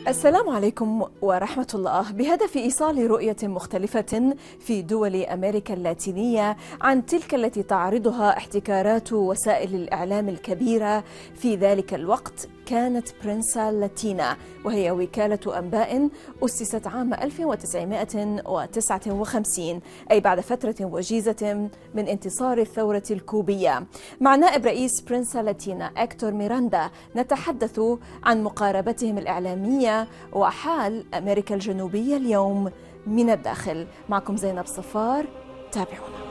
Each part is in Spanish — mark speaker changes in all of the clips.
Speaker 1: السلام عليكم ورحمة الله. بهدف إيصال رؤية مختلفة في دول أمريكا اللاتينية عن تلك التي تعرضها احتكارات وسائل الإعلام الكبيرة في ذلك الوقت، كانت برينسا لاتينا، وهي وكالة أنباء أسست عام 1959، أي بعد فترة وجيزة من انتصار الثورة الكوبية. مع نائب رئيس برينسا لاتينا إكتور ميراندا نتحدث عن مقاربتهم الإعلامية وحال أمريكا الجنوبية اليوم من الداخل. معكم زينب صفار، تابعونا.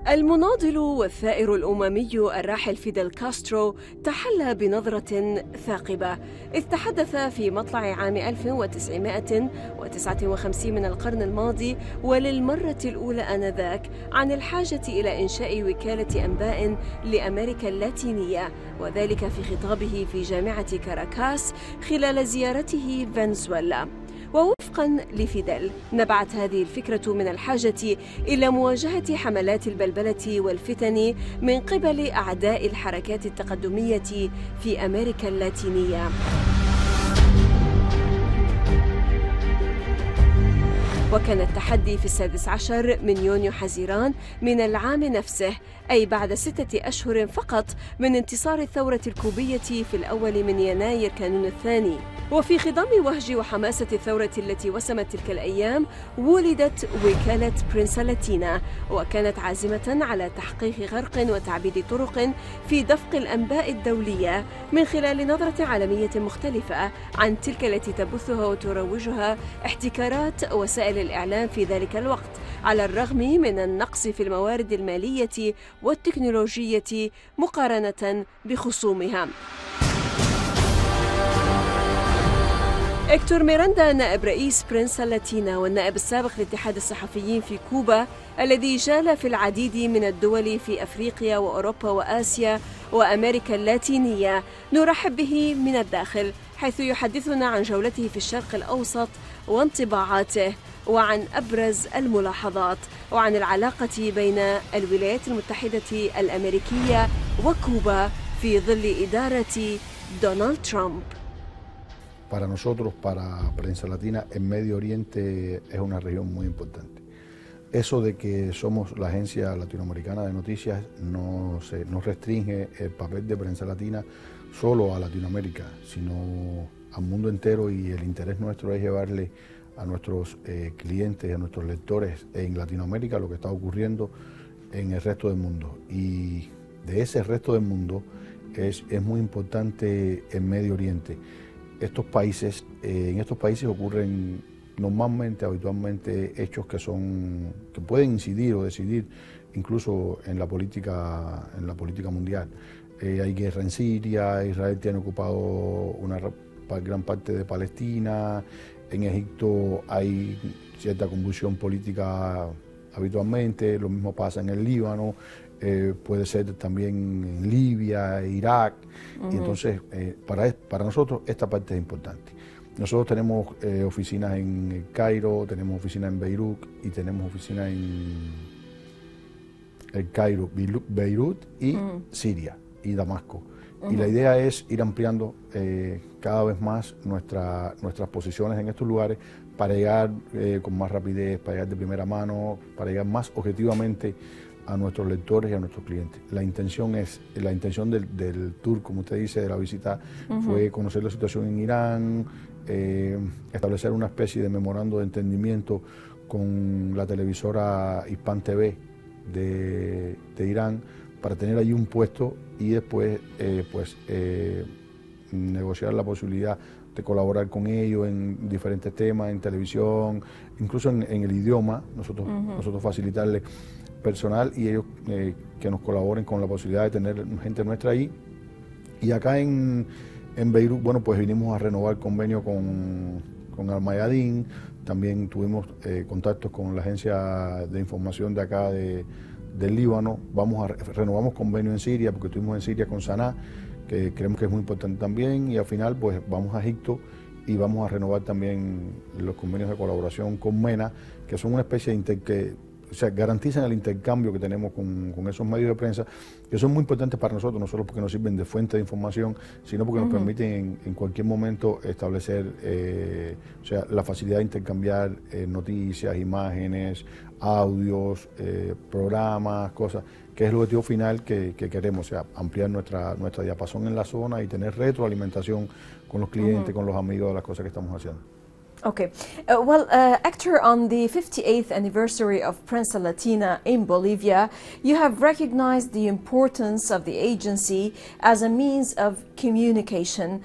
Speaker 1: المناضل والثائر الأممي الراحل فيدل كاسترو تحلى بنظرة ثاقبة إذ تحدث في مطلع عام 1959 من القرن الماضي وللمرة الأولى آنذاك عن الحاجة إلى إنشاء وكالة أنباء لأمريكا اللاتينية، وذلك في خطابه في جامعة كاراكاس خلال زيارته فنزويلا. ووفقا لفيدل نبعت هذه الفكرة من الحاجة إلى مواجهة حملات البلبلة والفتن من قبل أعداء الحركات التقدمية في أمريكا اللاتينية. وكان التحدي في 16 من يونيو حزيران من العام نفسه، أي بعد 6 أشهر فقط من انتصار الثورة الكوبية في الأول من يناير كانون الثاني. وفي خضم وهج وحماسة الثورة التي وسمت تلك الأيام ولدت وكالة برينسا لاتينا، وكانت عازمة على تحقيق غرق وتعبيد طرق في دفق الأنباء الدولية من خلال نظرة عالمية مختلفة عن تلك التي تبثها وتروجها احتكارات وسائل الإعلام في ذلك الوقت، على الرغم من النقص في الموارد المالية والتكنولوجية مقارنة بخصومها. إكتور ميراندا نائب رئيس برينسا لاتينا والنائب السابق لاتحاد الصحفيين في كوبا الذي جال في العديد من الدول في أفريقيا وأوروبا وآسيا وأمريكا اللاتينية، نرحب به من الداخل حيث يحدثنا عن جولته في الشرق الأوسط وانطباعاته، وعن أبرز الملاحظات، وعن العلاقة بين الولايات المتحدة الأمريكية وكوبا في ظل إدارة دونالد ترامب.
Speaker 2: Para nosotros, para Prensa Latina, el Medio Oriente es una región muy importante. Eso de que somos la agencia latinoamericana de noticias no restringe el papel de Prensa Latina solo a Latinoamérica, sino al mundo entero, y el interés nuestro es llevarle a nuestros clientes, a nuestros lectores en Latinoamérica lo que está ocurriendo en el resto del mundo. Y de ese resto del mundo es muy importante el Medio Oriente. En estos países ocurren habitualmente hechos que pueden incidir o decidir incluso en la política mundial. Hay guerra en Siria, Israel tiene ocupado una gran parte de Palestina, en Egipto hay cierta convulsión política habitualmente, lo mismo pasa en el Líbano, puede ser también en Libia, Irak. Y entonces para nosotros esta parte es importante. Nosotros tenemos oficinas en El Cairo, tenemos oficinas en Beirut y tenemos oficinas en El Cairo, Beirut y Siria y Damasco. Y la idea es ir ampliando cada vez más nuestras posiciones en estos lugares para llegar con más rapidez, para llegar de primera mano, para llegar más objetivamente a nuestros lectores y a nuestros clientes. La intención del tour, como usted dice, de la visita, fue conocer la situación en Irán, establecer una especie de memorando de entendimiento con la televisora Hispan TV de Irán, para tener allí un puesto y después negociar la posibilidad de colaborar con ellos en diferentes temas, en televisión, incluso en el idioma, nosotros facilitarles personal y ellos que nos colaboren con la posibilidad de tener gente nuestra ahí. Y acá en Beirut, bueno, pues vinimos a renovar convenio con Al Mayadin. También tuvimos contactos con la agencia de información de acá de del Líbano, renovamos convenio en Siria, porque estuvimos en Siria con Saná, que creemos que es muy importante también, y al final pues vamos a Egipto y vamos a renovar también los convenios de colaboración con MENA, que son una especie de o sea, garantizan el intercambio que tenemos con esos medios de prensa, que son muy importantes para nosotros, no solo porque nos sirven de fuente de información, sino porque nos permiten en cualquier momento establecer o sea, la facilidad de intercambiar noticias, imágenes, audios, programas, cosas, que es el objetivo final que queremos, o sea, ampliar nuestra diapasón en la zona y tener retroalimentación con los clientes, con los amigos de las cosas que estamos haciendo.
Speaker 3: Okay. Hector, on the 58th anniversary of Prensa Latina in Bolivia, you have recognized the importance of the agency as a means of communication.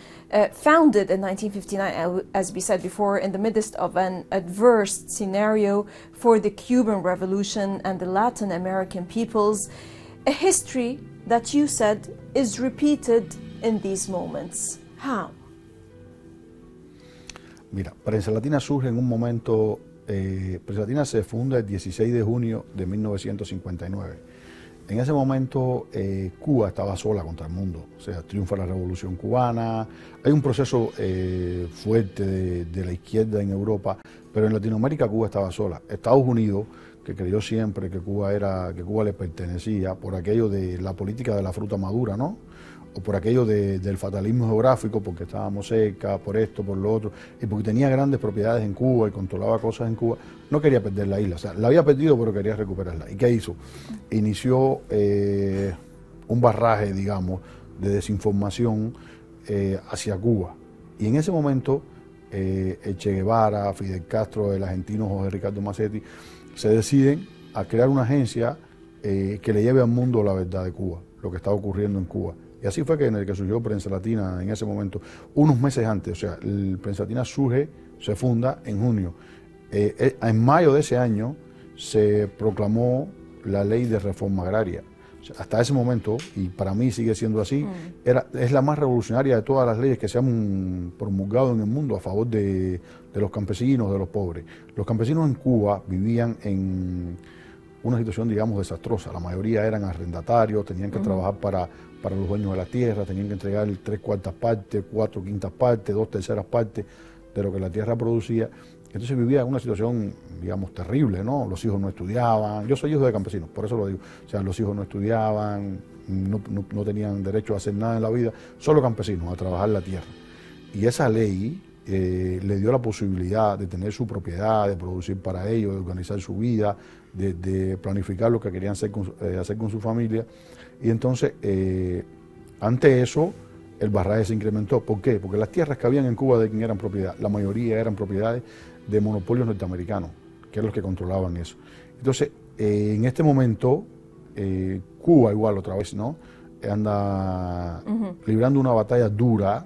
Speaker 3: Founded in 1959, as we said before, in the midst of an adverse scenario for the Cuban Revolution and the Latin American peoples, a history that you said is repeated in these moments. How?
Speaker 2: Mira, Prensa Latina surge en un momento, Prensa Latina se funda el 16 de junio de 1959. En ese momento Cuba estaba sola contra el mundo, o sea, triunfa la Revolución Cubana, hay un proceso fuerte de la izquierda en Europa, pero en Latinoamérica Cuba estaba sola. Estados Unidos, que creyó siempre que Cuba le pertenecía por aquello de la política de la fruta madura, ¿no? O por aquello del fatalismo geográfico, porque estábamos cerca, por esto, por lo otro, y porque tenía grandes propiedades en Cuba y controlaba cosas en Cuba, no quería perder la isla. O sea, la había perdido, pero quería recuperarla. ¿Y qué hizo? Inició un barraje, digamos, de desinformación hacia Cuba. Y en ese momento, el Che Guevara, Fidel Castro, el argentino José Ricardo Massetti, se deciden a crear una agencia que le lleve al mundo la verdad de Cuba, lo que está ocurriendo en Cuba. Y así fue que surgió Prensa Latina en ese momento, unos meses antes. O sea, Prensa Latina se funda en junio. En mayo de ese año se proclamó la ley de reforma agraria. O sea, hasta ese momento, y para mí sigue siendo así, es la más revolucionaria de todas las leyes que se han promulgado en el mundo a favor de los campesinos, de los pobres. Los campesinos en Cuba vivían en una situación, digamos, desastrosa. La mayoría eran arrendatarios, tenían que trabajar para los dueños de la tierra, tenían que entregar 3/4 partes, 4/5 partes, 2/3 partes de lo que la tierra producía. Entonces vivía en una situación, digamos, terrible, ¿no? Los hijos no estudiaban. Yo soy hijo de campesinos, por eso lo digo. O sea, los hijos no estudiaban, no tenían derecho a hacer nada en la vida, solo campesinos, a trabajar la tierra. Y esa ley le dio la posibilidad de tener su propiedad, de producir para ellos, de organizar su vida, de planificar lo que querían hacer con su familia. Y entonces, ante eso, el barraje se incrementó. ¿Por qué? Porque las tierras que habían en Cuba, ¿de quién eran propiedad? La mayoría eran propiedades de monopolios norteamericanos, que eran los que controlaban eso. Entonces, en este momento, Cuba igual otra vez, ¿no? Anda librando una batalla dura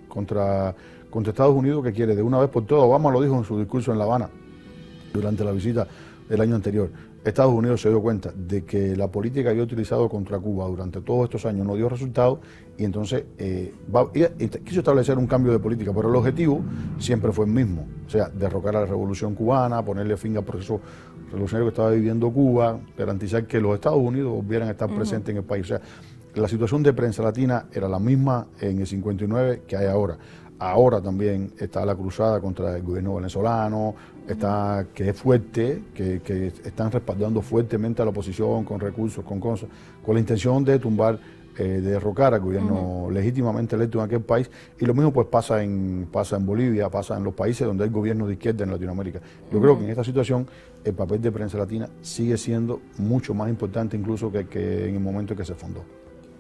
Speaker 2: contra Estados Unidos, que quiere de una vez por todas. Obama lo dijo en su discurso en La Habana durante la visita del año anterior. Estados Unidos se dio cuenta de que la política que había utilizado contra Cuba durante todos estos años no dio resultado, y entonces quiso establecer un cambio de política, pero el objetivo siempre fue el mismo, o sea, derrocar a la Revolución Cubana, ponerle fin al proceso revolucionario que estaba viviendo Cuba, garantizar que los Estados Unidos volvieran a estar presentes en el país. O sea, la situación de Prensa Latina era la misma en el 59 que hay ahora. Ahora también está la cruzada contra el gobierno venezolano, que es fuerte, que están respaldando fuertemente a la oposición con recursos, con cosas, con la intención de tumbar, de derrocar al gobierno legítimamente electo en aquel país. Y lo mismo pues pasa en Bolivia, pasa en los países donde hay gobiernos de izquierda en Latinoamérica. Yo creo que en esta situación el papel de Prensa Latina sigue siendo mucho más importante incluso que en el momento en que se fundó.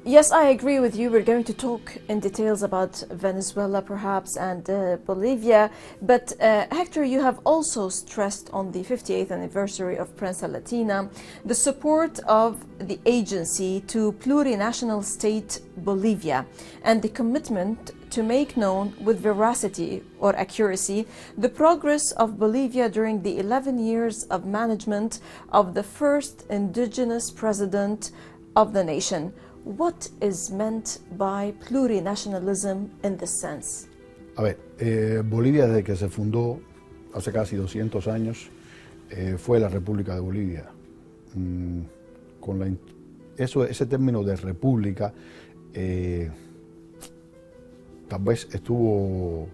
Speaker 3: Yes, I agree with you. We're going to talk in details about Venezuela perhaps and Bolivia, but Hector, you have also stressed on the 58th anniversary of Prensa Latina the support of the agency to plurinational state Bolivia and the commitment to make known with veracity or accuracy the progress of Bolivia during the 11 years of management of the first indigenous president of the nation. What is meant by plurinationalism in this sense?
Speaker 2: A ver, Bolivia desde que se fundó hace casi 200 años fue la República de Bolivia. ese término de república tal vez estuvo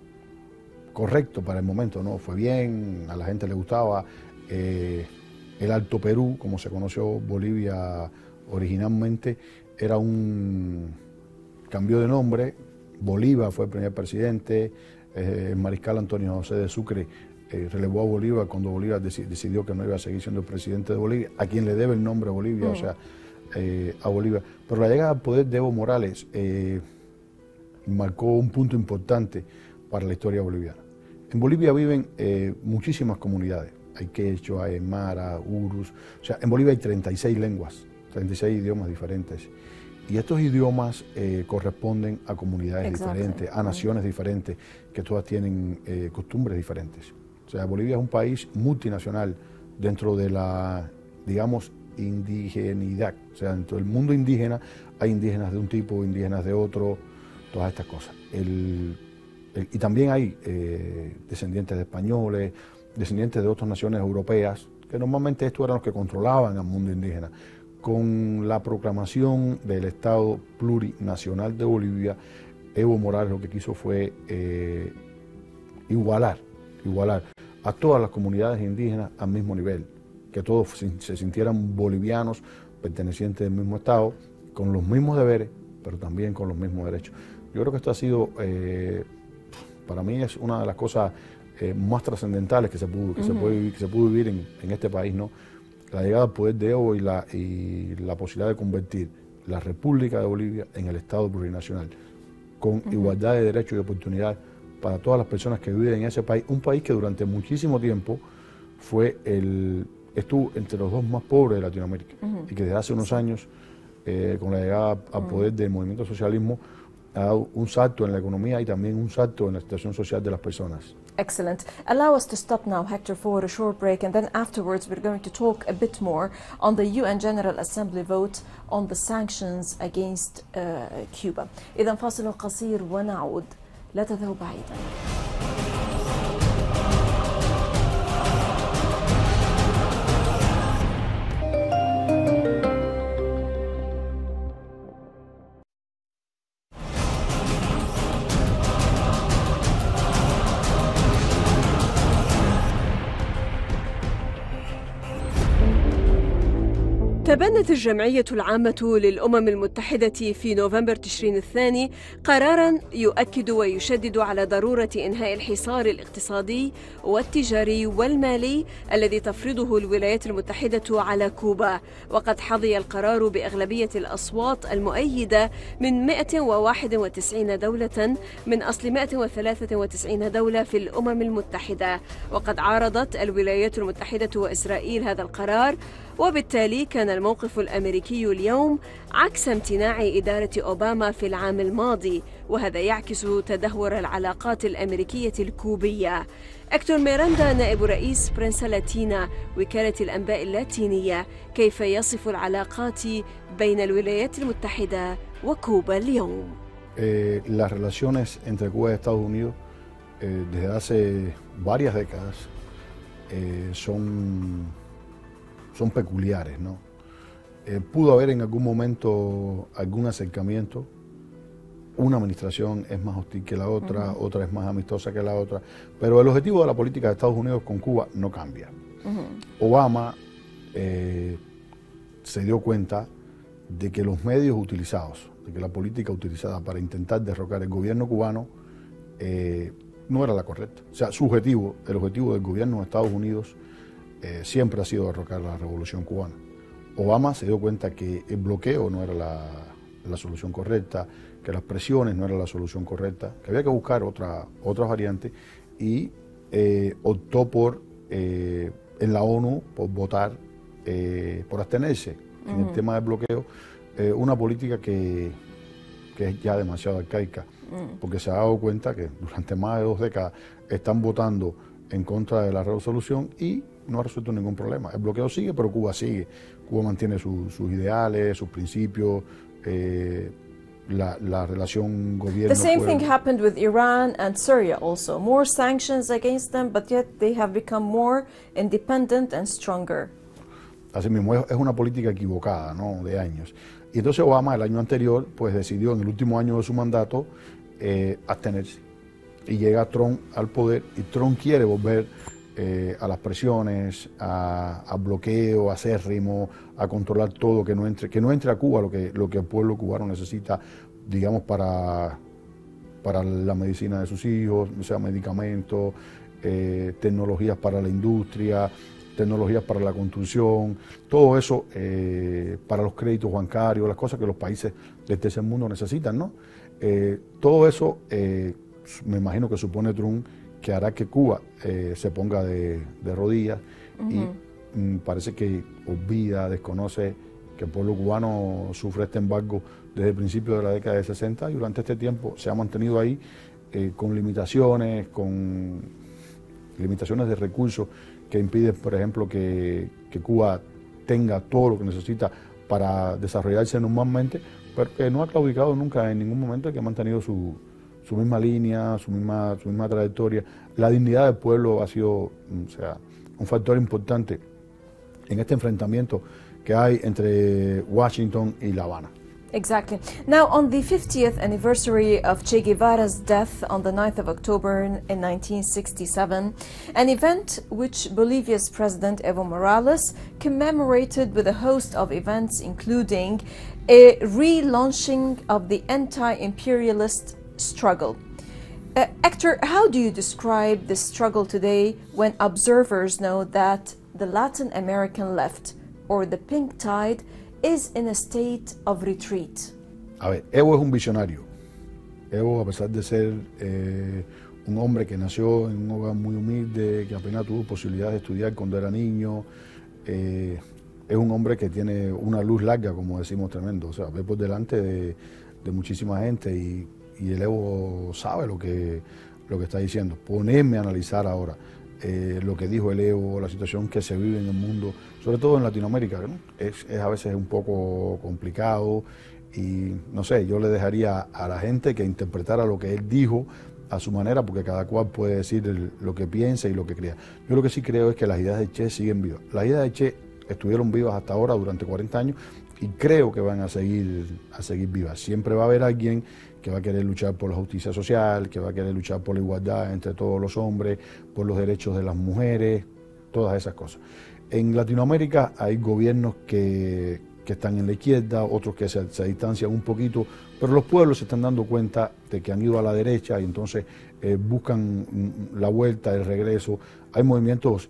Speaker 2: correcto para el momento, ¿no? Fue bien, a la gente le gustaba. El Alto Perú, como se conoció Bolivia originalmente, cambió de nombre. Bolívar fue el primer presidente, el mariscal Antonio José de Sucre relevó a Bolívar cuando Bolívar decidió que no iba a seguir siendo el presidente de Bolivia, a quien le debe el nombre Bolivia, o sea, a Bolívar. Pero la llegada al poder de Evo Morales marcó un punto importante para la historia boliviana. En Bolivia viven muchísimas comunidades. Hay quechua, aymara, urus. O sea, en Bolivia hay 36 lenguas, 36 idiomas diferentes. Y estos idiomas corresponden a comunidades diferentes, a naciones diferentes, que todas tienen costumbres diferentes. O sea, Bolivia es un país multinacional dentro de la, digamos, indigenidad. O sea, dentro del mundo indígena hay indígenas de un tipo, indígenas de otro, todas estas cosas. Y también hay descendientes de españoles, descendientes de otras naciones europeas, que normalmente estos eran los que controlaban al mundo indígena. Con la proclamación del Estado plurinacional de Bolivia, Evo Morales lo que quiso fue igualar a todas las comunidades indígenas al mismo nivel, que todos se sintieran bolivianos, pertenecientes del mismo Estado, con los mismos deberes, pero también con los mismos derechos. Yo creo que esto ha sido, para mí es una de las cosas más trascendentales que se pudo vivir en este país, ¿no? La llegada al poder de Evo y la posibilidad de convertir la República de Bolivia en el Estado plurinacional, con igualdad de derechos y oportunidades para todas las personas que viven en ese país, un país que durante muchísimo tiempo estuvo entre los dos más pobres de Latinoamérica, y que desde hace unos años, con la llegada al poder del movimiento socialismo, ha dado un salto en la economía y también un salto en la situación social de las personas.
Speaker 3: Excellent. Allow us to stop now, Hector, for a short break, and then afterwards we're going to talk a bit more on the UN General Assembly vote on the sanctions against Cuba. إذا فاصل قصير ونعود. لا تذهبوا بعيدا.
Speaker 1: تبنت الجمعية العامة للأمم المتحدة في نوفمبر تشرين الثاني قراراً يؤكد ويشدد على ضرورة إنهاء الحصار الاقتصادي والتجاري والمالي الذي تفرضه الولايات المتحدة على كوبا. وقد حظي القرار بأغلبية الأصوات المؤيدة من 191 دولة من أصل 193 دولة في الأمم المتحدة. وقد عارضت الولايات المتحدة وإسرائيل هذا القرار، وبالتالي كان الموقف الأمريكي اليوم عكس امتناع إدارة أوباما في العام الماضي، وهذا يعكس تدهور العلاقات الأمريكية الكوبية. هكتور ميراندا نائب رئيس برنسا لاتينا وكالة الأنباء اللاتينية، كيف يصف العلاقات بين الولايات المتحدة وكوبا اليوم؟
Speaker 2: Las relaciones entre Cuba y Estados Unidos desde hace varias décadas son peculiares, ¿no? Pudo haber en algún momento algún acercamiento. Una administración es más hostil que la otra, otra es más amistosa que la otra, pero el objetivo de la política de Estados Unidos con Cuba no cambia. Obama se dio cuenta de que los medios utilizados, de que la política utilizada para intentar derrocar el gobierno cubano no era la correcta. O sea, el objetivo del gobierno de Estados Unidos siempre ha sido derrocar la revolución cubana. Obama se dio cuenta que el bloqueo no era la solución correcta, que las presiones no eran la solución correcta, que había que buscar otras variantes, y optó por, en la ONU, por votar, por abstenerse en el tema del bloqueo, una política que es ya demasiado arcaica, porque se ha dado cuenta que durante más de 2 décadas están votando en contra de la resolución y no ha resuelto ningún problema. El bloqueo sigue, pero Cuba sigue. Cuba mantiene sus ideales, sus principios, la relación gobierno.
Speaker 3: The same thing happened with Iran and Syria also. More sanctions against them, but yet they have become more independent and stronger.
Speaker 2: Así mismo, es una política equivocada, ¿no? De años. Y entonces Obama el año anterior pues decidió en el último año de su mandato abstenerse. Y llega Trump al poder y Trump quiere volver a las presiones, a bloqueo acérrimo, a controlar todo, que no entre a Cuba lo que el pueblo cubano necesita, digamos, para la medicina de sus hijos, o sea, medicamentos, tecnologías para la industria, tecnologías para la construcción, todo eso para los créditos bancarios, las cosas que los países del tercer mundo necesitan, ¿no? Todo eso me imagino que supone Trump que hará que Cuba se ponga de rodillas y parece que olvida, desconoce que el pueblo cubano sufre este embargo desde el principio de la década de 60 y durante este tiempo se ha mantenido ahí con limitaciones de recursos que impiden, por ejemplo, que Cuba tenga todo lo que necesita para desarrollarse normalmente, pero que no ha claudicado nunca en ningún momento, que ha mantenido su misma línea, su misma trayectoria. La dignidad del pueblo ha sido, o sea, un factor importante en este enfrentamiento que hay entre Washington y La Habana.
Speaker 3: Exactly. Now, on the 50th anniversary of Che Guevara's death on the 9th of October in 1967, an event which Bolivia's President Evo Morales commemorated with a host of events, including a relaunching of the anti-imperialist struggle. Hector, how do you describe the struggle today when observers know that the Latin American left, or the pink tide, is in a state of retreat?
Speaker 2: A ver, Evo es un visionario. Evo, a pesar de ser un hombre que nació en un hogar muy humilde, que apenas tuvo posibilidad de estudiar cuando era niño, es un hombre que tiene una luz larga, como decimos, tremendo. O sea, ve por delante de muchísima gente y el Evo sabe lo que está diciendo. Ponerme a analizar ahora lo que dijo el Evo, la situación que se vive en el mundo, sobre todo en Latinoamérica, ¿no? Es a veces un poco complicado y no sé, yo le dejaría a la gente que interpretara lo que él dijo a su manera, porque cada cual puede decir lo que piensa y lo que crea. Yo lo que sí creo es que las ideas de Che siguen vivas. Las ideas de Che estuvieron vivas hasta ahora durante 40 años y creo que van a seguir vivas. Siempre va a haber alguien que va a querer luchar por la justicia social, que va a querer luchar por la igualdad entre todos los hombres, por los derechos de las mujeres, todas esas cosas. En Latinoamérica hay gobiernos que están en la izquierda, otros que se distancian un poquito, pero los pueblos se están dando cuenta de que han ido a la derecha y entonces buscan la vuelta, el regreso. Hay movimientos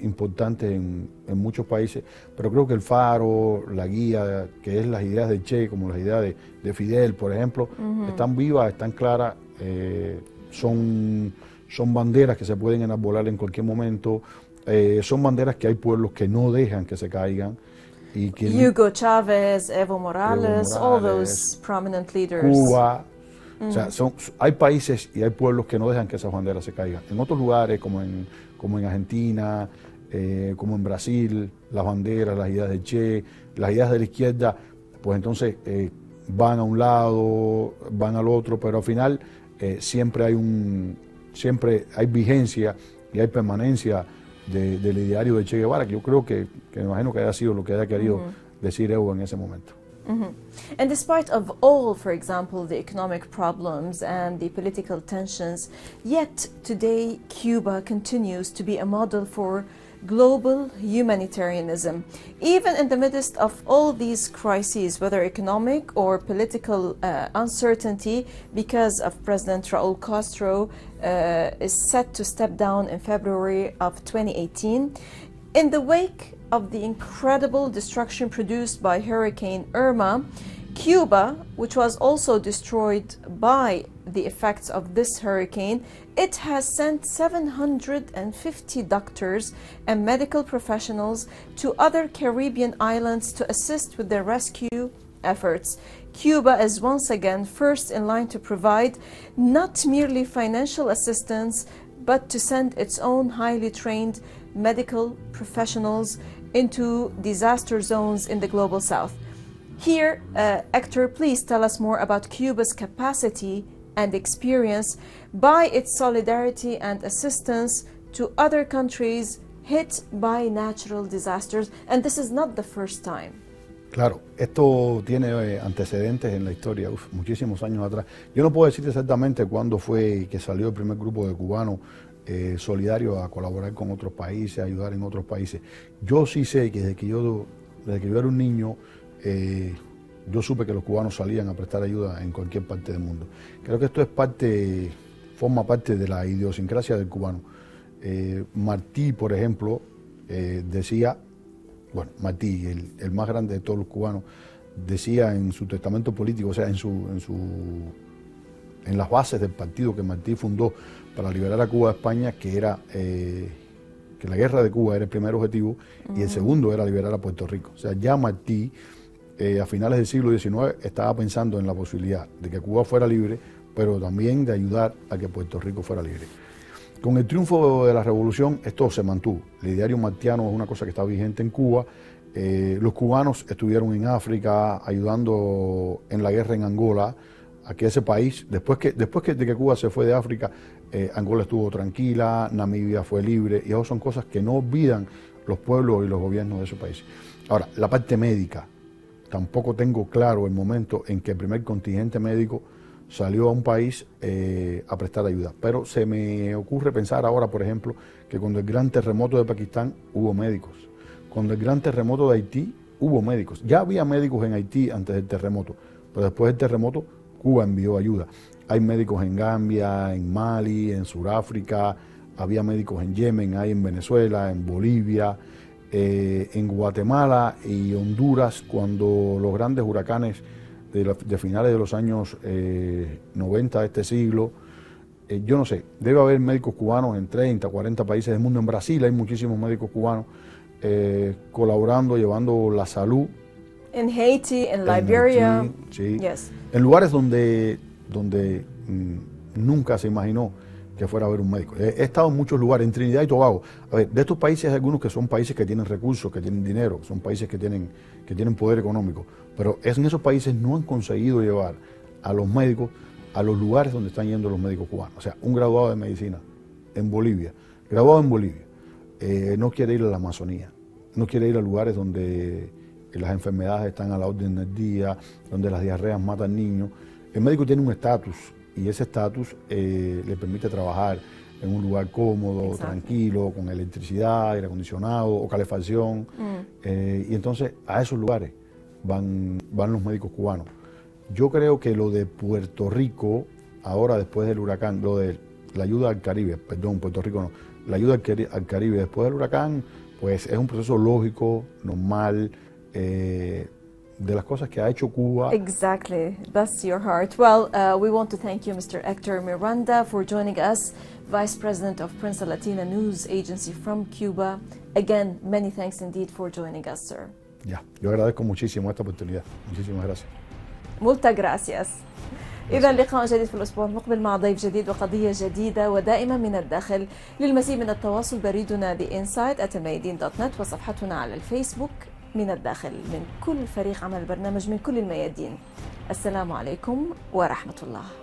Speaker 2: importantes en muchos países, pero creo que el faro, la guía, que es las ideas de Che, como las ideas de Fidel, por ejemplo, están vivas, están claras, son banderas que se pueden enarbolar en cualquier momento, son banderas que hay pueblos que no dejan que se caigan. Y que
Speaker 3: Hugo Chávez, Evo Morales, all those prominent leaders.
Speaker 2: Cuba. O sea, hay países y hay pueblos que no dejan que esas banderas se caigan. En otros lugares, como en Argentina, como en Brasil, las banderas, las ideas de Che, las ideas de la izquierda, pues entonces van a un lado, van al otro, pero al final siempre hay vigencia y hay permanencia del ideario de Che Guevara, que yo creo que me imagino que haya sido lo que haya querido decir Evo en ese momento.
Speaker 3: And despite of all, for example, the economic problems and the political tensions, yet today Cuba continues to be a model for global humanitarianism. Even in the midst of all these crises, whether economic or political uncertainty, because of President Raúl Castro is set to step down in February of 2018, in the wake of the incredible destruction produced by Hurricane Irma, Cuba, which was also destroyed by the effects of this hurricane, it has sent 750 doctors and medical professionals to other Caribbean islands to assist with their rescue efforts. Cuba is once again first in line to provide not merely financial assistance, but to send its own highly trained medical professionals into disaster zones in the global south. Here, Hector, please tell us more about Cuba's capacity and experience by its solidarity and assistance to other countries hit by natural disasters, and this is not the first time.
Speaker 2: Claro, esto tiene antecedentes en la historia, muchísimos años atrás. Yo no puedo decirte exactamente cuándo fue que salió el primer grupo de cubanos solidarios a colaborar con otros países, a ayudar en otros países. Yo sí sé que desde que yo era un niño, yo supe que los cubanos salían a prestar ayuda en cualquier parte del mundo. Creo que esto forma parte de la idiosincrasia del cubano. Martí, por ejemplo, decía, bueno, Martí, el más grande de todos los cubanos, decía en su testamento político, o sea, en las bases del partido que Martí fundó para liberar a Cuba de España, que la guerra de Cuba era el primer objetivo y el segundo era liberar a Puerto Rico. O sea, ya Martí, a finales del siglo XIX, estaba pensando en la posibilidad de que Cuba fuera libre, pero también de ayudar a que Puerto Rico fuera libre. Con el triunfo de la revolución esto se mantuvo. El ideario martiano es una cosa que está vigente en Cuba. Los cubanos estuvieron en África ayudando en la guerra en Angola, a que ese país, después de que Cuba se fue de África, Angola estuvo tranquila, Namibia fue libre, y eso son cosas que no olvidan los pueblos y los gobiernos de esos países. Ahora, la parte médica, tampoco tengo claro el momento en que el primer contingente médico salió a un país a prestar ayuda, pero se me ocurre pensar ahora, por ejemplo, que cuando el gran terremoto de Pakistán hubo médicos, cuando el gran terremoto de Haití hubo médicos, ya había médicos en Haití antes del terremoto, pero después del terremoto Cuba envió ayuda. Hay médicos en Gambia, en Mali, en Sudáfrica, había médicos en Yemen, hay en Venezuela, en Bolivia, en Guatemala y Honduras, cuando los grandes huracanes de finales de los años 90 de este siglo, yo no sé, debe haber médicos cubanos en 30, 40 países del mundo. En Brasil hay muchísimos médicos cubanos colaborando, llevando la salud.
Speaker 3: En Haití, en Liberia.
Speaker 2: Haití, sí.
Speaker 3: Yes.
Speaker 2: En lugares donde nunca se imaginó que fuera a haber un médico. He estado en muchos lugares, en Trinidad y Tobago. A ver, de estos países hay algunos que son países que tienen recursos, que tienen dinero, son países que tienen poder económico, pero en esos países no han conseguido llevar a los médicos a los lugares donde están yendo los médicos cubanos. O sea, un graduado de medicina en Bolivia, no quiere ir a la Amazonía, no quiere ir a lugares donde las enfermedades están a la orden del día, donde las diarreas matan niños. El médico tiene un estatus y ese estatus le permite trabajar en un lugar cómodo, exacto, tranquilo, con electricidad, aire acondicionado o calefacción. Y entonces a esos lugares van los médicos cubanos. Yo creo que lo de Puerto Rico, ahora después del huracán, lo de la ayuda al Caribe, perdón, Puerto Rico no, la ayuda al Caribe después del huracán, pues es un proceso lógico, normal, de las cosas que ha hecho Cuba.
Speaker 3: Exactly, that's your heart. Well, we want to thank you, Mr. Hector Miranda, for joining us, Vice President of Prensa Latina News Agency from Cuba. Again, many thanks indeed for joining us, sir.
Speaker 2: Ya, yo agradezco muchísimo esta oportunidad. Muchísimas gracias.
Speaker 3: Muchas gracias. إذا لقاء جديد في الأسبوع المقبل مع ضيف جديد وقضية جديدة ودائما من الداخل. للمزيد من التواصل بريدنا theinsight@almayadeen.net وصفحتنا على الفيسبوك. من الداخل من كل فريق عمل البرنامج من كل الميادين. السلام عليكم ورحمة الله.